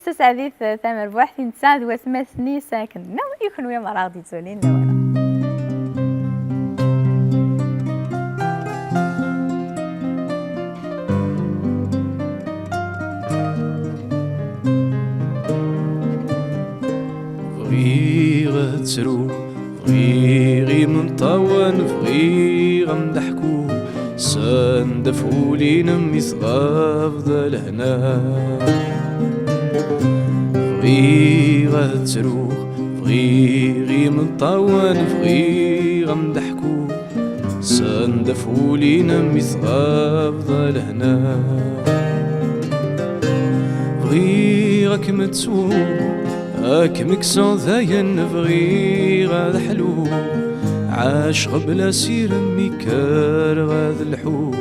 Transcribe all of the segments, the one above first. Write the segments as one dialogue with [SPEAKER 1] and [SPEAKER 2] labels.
[SPEAKER 1] أستاذ عزيز تامر بوحدي نتساعد وثماثني ساكن نو يكون ويا ما راضي تولين ولا
[SPEAKER 2] بغي تسرو بغي غي منطوان بغي غنضحكو سندفعو لينا مثغاف ذا الهنا بغي غتروح بغي غي منطوان بغي غنضحكو سندفعو لينا مثغاف ذا الهنا بغي غاك متسوق هاك مكسون ذاين نبغي غاد حلو عاشق بلا سير ميكار غاد الحو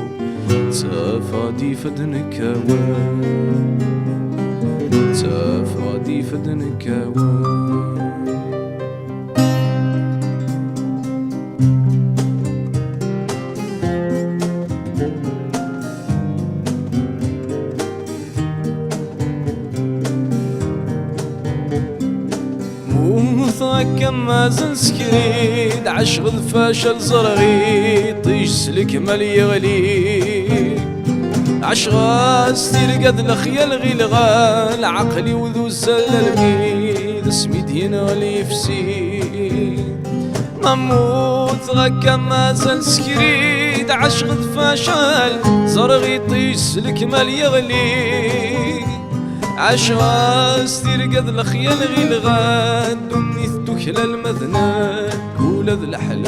[SPEAKER 2] تفادي فدنك وان تفادي فدنك وان موثاك مازن سكريد عشق الفاشل زرغي طيش سلك مال يغلي عشق استير قد الخيال غيلغال عقلي وذو السلمي اسمي دين غلي فسي مموت غاكا مازن سكريد عشق الفاشل زرغي طيش سلك مال يغلي عشرة ستير قد الخيال غيلغان دوني ثتوكلا المذنان كولا ذا الحلال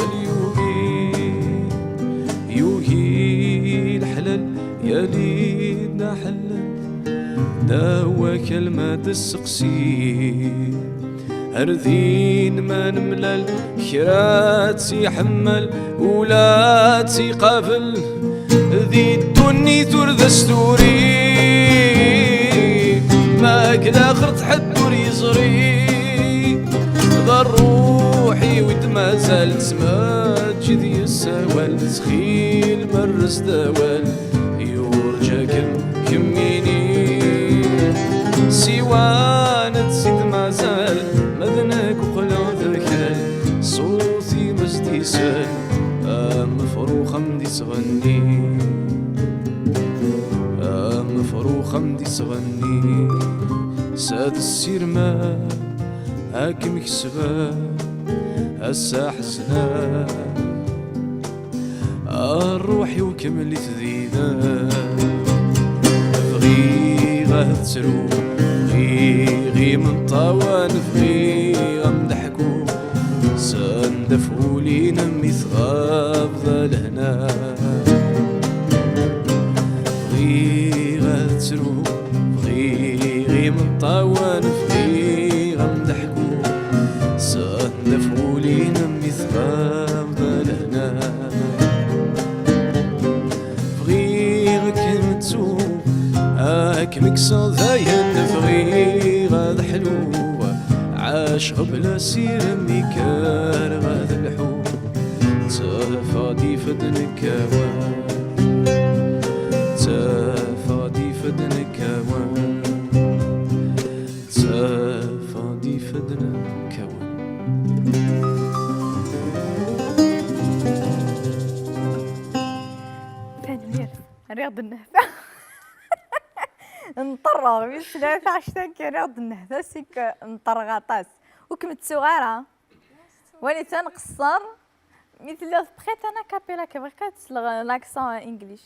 [SPEAKER 2] يوهي الحلال يا ليدنا حلال داوا كلمة السقسي هرذين ما نملل كراتي حمل ولاتي قافل ذي الدني ترذ ستوري ما كدا خرت حد يزري ضر روحي ود ما زال تسمات جذي السوال تسخيل مرس دوال يرجى كميني سوان تسيد ما زال مذنك وقلا ذكال صوتي مزدي سال مفروخة مدي تغني مفروخة مدي تغني ساد السير ما هاك مكسبة هسا حسنا الروحي وكمل تذينا بغي غتسرو بغي من طوان بغي غنضحكو سندفعو لينا مثغاب ذا الهنا بغي غتسرو بغي من طوان بغي غنضحكو سندفعو لينا مثغاب ذا الهنا بغي غاك متسوق هاك مكسر ذاين بغي غاد حلو عاشق بلا سير ميكار غاد الحو تفادي فدنك وان تفادي فدنك وان تفادي فدنك وان
[SPEAKER 1] تدمير رياض النهفة نطرغ مش ثلاثة عشتان رياض النهفة سيك نطرغاطاس وكم صغيرة ولي تنقصر مثل بقيت انا كابيلا كيف بقيت لاكسون انجليش